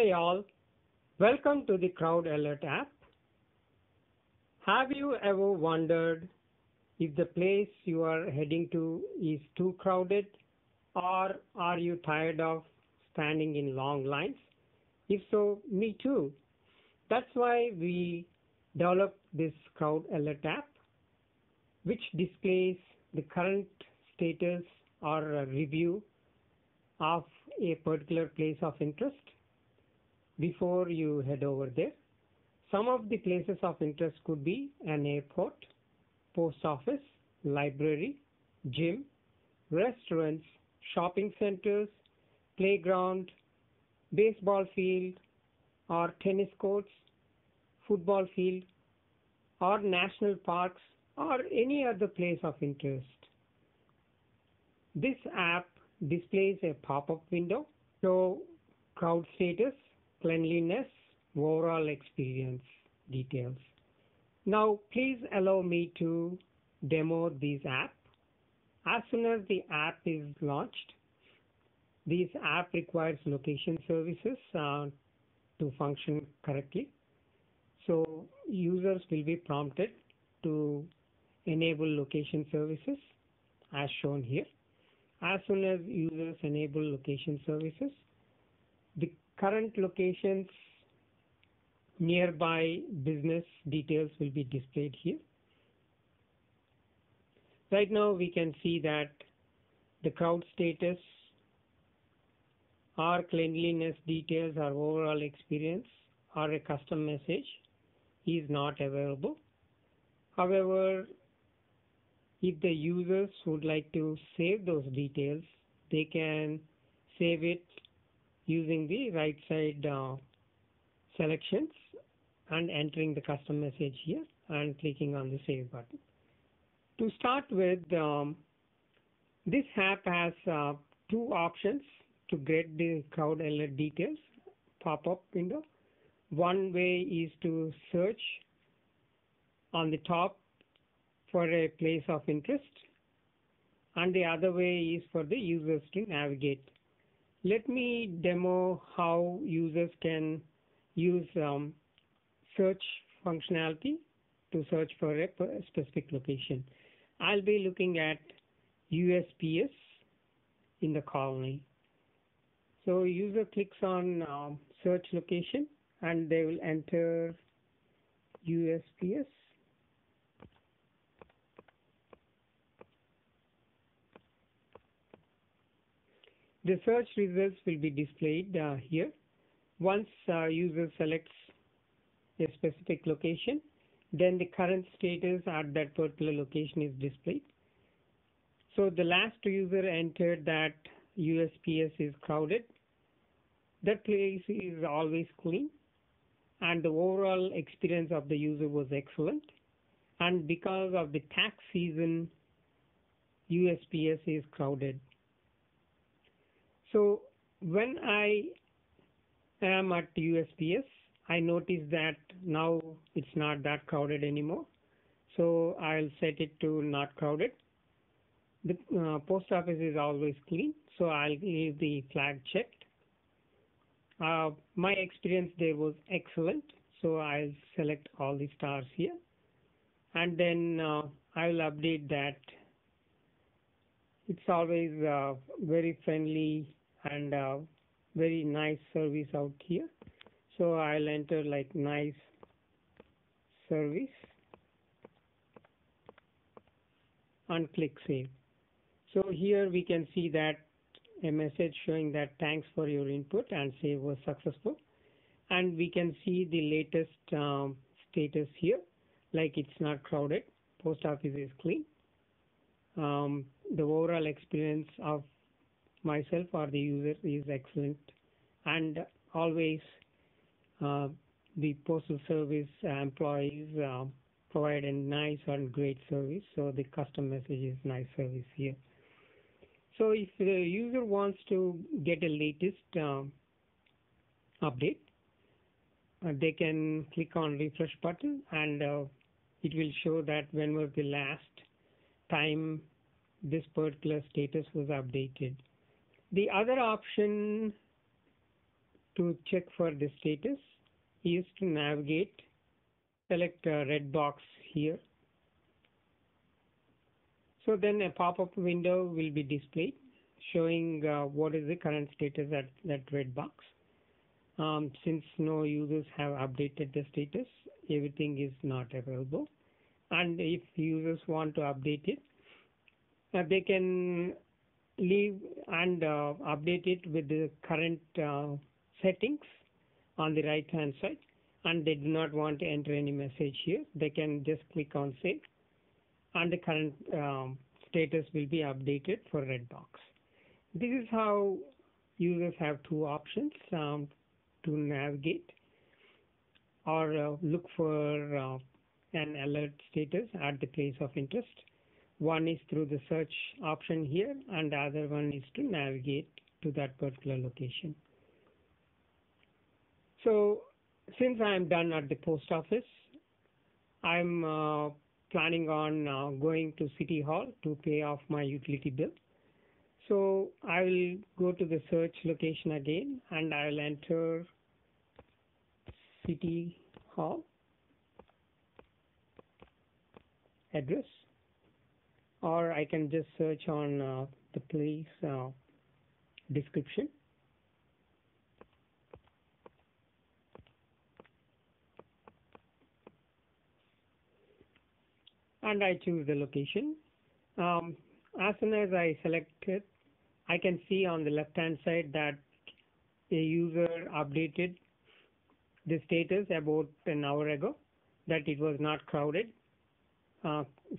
Hi all, welcome to the Crowd Alert app. Have you ever wondered if the place you are heading to is too crowded, or are you tired of standing in long lines? If so, me too. That's why we developed this Crowd Alert app, which displays the current status or a review of a particular place of interest before you head over there. Some of the places of interest could be an airport, post office, library, gym, restaurants, shopping centers, playground, baseball field, or tennis courts, football field, or national parks, or any other place of interest. This app displays a pop-up window, show crowd status, cleanliness, overall experience details. Now please allow me to demo this app. As soon as the app is launched, this app requires location services to function correctly. So users will be prompted to enable location services as shown here. As soon as users enable location services, the current locations nearby business details will be displayed here. Right now we can see that the crowd status, or cleanliness details, or overall experience, or a custom message is not available. However, if the users would like to save those details, they can save it using the right side selections and entering the custom message here and clicking on the save button. To start with, this app has two options to get the crowd alert details pop-up window. One way is to search on the top for a place of interest, and the other way is for the users to navigate. Let me demo how users can use search functionality to search for a specific location. I'll be looking at USPS in the colony. So user clicks on search location and they will enter USPS. The search results will be displayed here. Once user selects a specific location, then the current status at that particular location is displayed. So the last user entered that USPS is crowded. That place is always clean, and the overall experience of the user was excellent. And because of the tax season, USPS is crowded. So when I am at USPS, I notice that now it's not that crowded anymore. So I'll set it to not crowded. The post office is always clean, so I'll leave the flag checked. My experience there was excellent, so I'll select all the stars here. And then I'll update that it's always very friendly and very nice service out here. So I'll enter like nice service and click save. So here we can see that a message showing that thanks for your input and save was successful. And we can see the latest status here, like it's not crowded, post office is clean. The overall experience of myself or the user is excellent, and always the postal service employees provide a nice and great service. So the custom message is nice service here. So if the user wants to get a latest update, they can click on refresh button, and it will show that when was the last time this particular status was updated. The other option to check for the status is to navigate, select a red box here. So then a pop-up window will be displayed showing what is the current status at that red box. Since no users have updated the status, everything is not available. And if users want to update it, they can leave and update it with the current settings on the right hand side, and they do not want to enter any message here, they can just click on save, and the current status will be updated for red box. This is how users have two options to navigate or look for an alert status at the place of interest. One is through the search option here, and the other one is to navigate to that particular location. So since I am done at the post office, I'm planning on going to City Hall to pay off my utility bill. So I will go to the search location again, and I will enter City Hall address, or I can just search on the place description. And I choose the location. As soon as I select it, I can see on the left hand side that a user updated the status about an hour ago, that it was not crowded,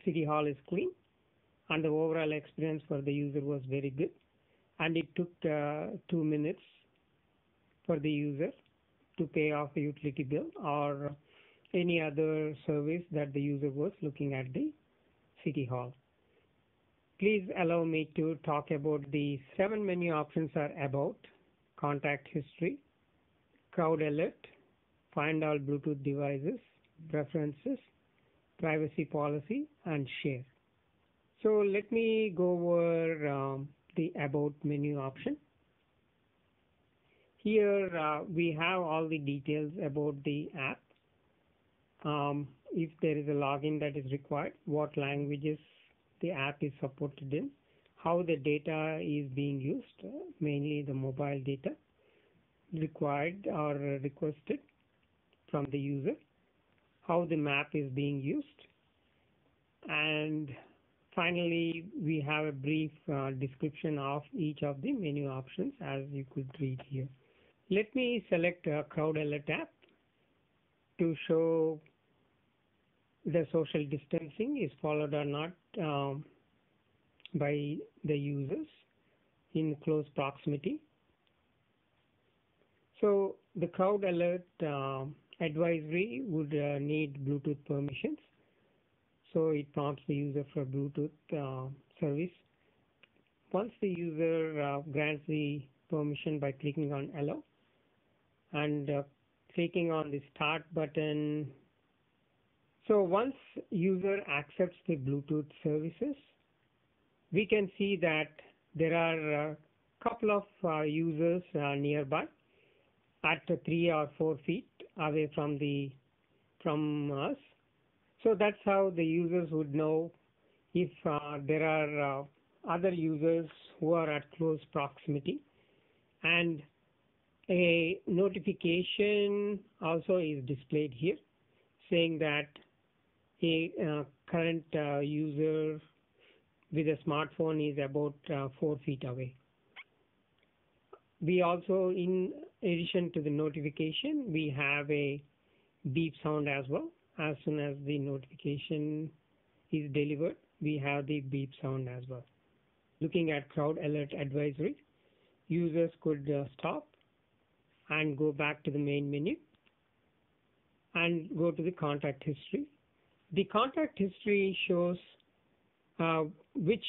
City Hall is clean, and the overall experience for the user was very good, and it took 2 minutes for the user to pay off a utility bill or any other service that the user was looking at the City Hall. Please allow me to talk about the 7 menu options are about: contact history, crowd alert, find all Bluetooth devices, preferences, privacy policy, and share. So let me go over the about menu option. Here we have all the details about the app. If there is a login that is required, what languages the app is supported in, how the data is being used, mainly the mobile data required or requested from the user, how the map is being used, and finally we have a brief description of each of the menu options, as you could read here. Let me select a crowd alert app to show the social distancing is followed or not by the users in close proximity. So the crowd alert advisory would need Bluetooth permissions. So it prompts the user for Bluetooth service. Once the user grants the permission by clicking on allow and clicking on the start button. So once user accepts the Bluetooth services, we can see that there are a couple of users nearby at 3 or 4 feet away from us. So that's how the users would know if there are other users who are at close proximity. And a notification also is displayed here saying that a current user with a smartphone is about 4 feet away. We also, in addition to the notification, we have a beep sound as well. As soon as the notification is delivered, we have the beep sound as well. Looking at crowd alert advisory, users could stop and go back to the main menu and go to the contact history. The contact history shows which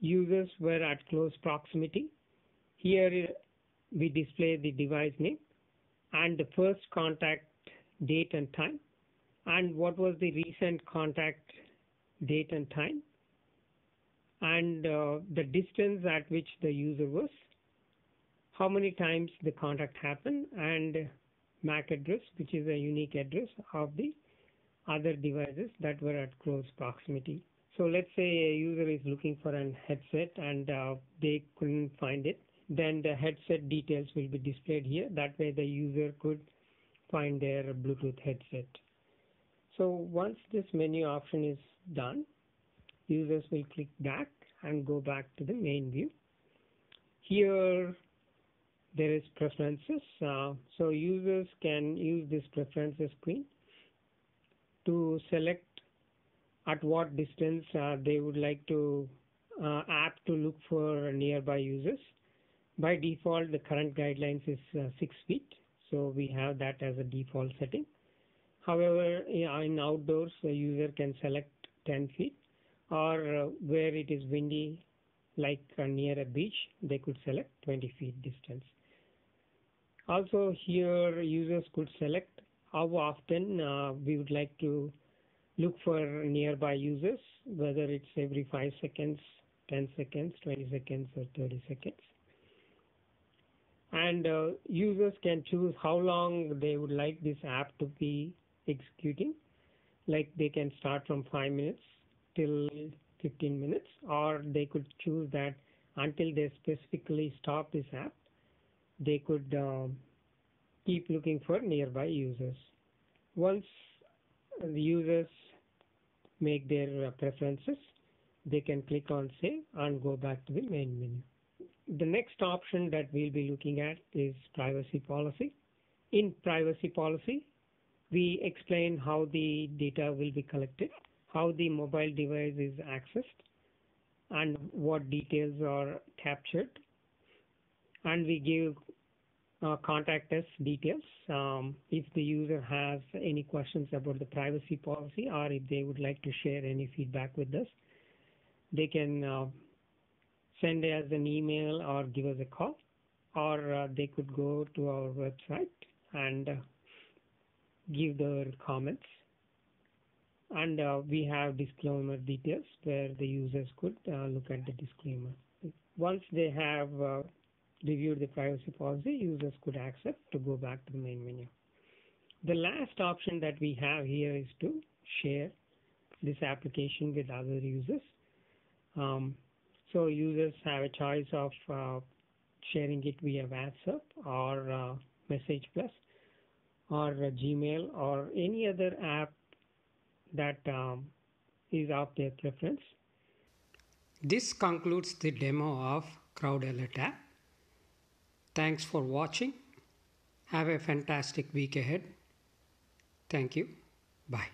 users were at close proximity. Here we display the device name and the first contact date and time, and what was the recent contact date and time, and the distance at which the user was, how many times the contact happened, and MAC address, which is a unique address of the other devices that were at close proximity. So let's say a user is looking for an headset and they couldn't find it. Then the headset details will be displayed here. That way the user could find their Bluetooth headset. So once this menu option is done, users will click back and go back to the main view. Here there is preferences. So users can use this preferences screen to select at what distance they would like to app to look for nearby users. By default, the current guidelines is 6 feet, so we have that as a default setting. However, in outdoors, the user can select 10 feet, or where it is windy, like near a beach, they could select 20 feet distance. Also, here users could select how often we would like to look for nearby users, whether it's every 5 seconds, 10 seconds, 20 seconds, or 30 seconds. And users can choose how long they would like this app to be executing. Like they can start from 5 minutes till 15 minutes, or they could choose that until they specifically stop this app, they could keep looking for nearby users. Once the users make their preferences, they can click on save and go back to the main menu. The next option that we'll be looking at is privacy policy. In privacy policy, we explain how the data will be collected, how the mobile device is accessed, and what details are captured. And we give contact us details if the user has any questions about the privacy policy, or if they would like to share any feedback with us. They can send us an email or give us a call, or they could go to our website and give their comments. And we have disclaimer details where the users could look at the disclaimer. Once they have reviewed the privacy policy, users could accept to go back to the main menu. The last option that we have here is to share this application with other users. So users have a choice of sharing it via WhatsApp or Message Plus or Gmail or any other app that is of their preference. This concludes the demo of Crowd Alert app. Thanks for watching. Have a fantastic week ahead. Thank you. Bye.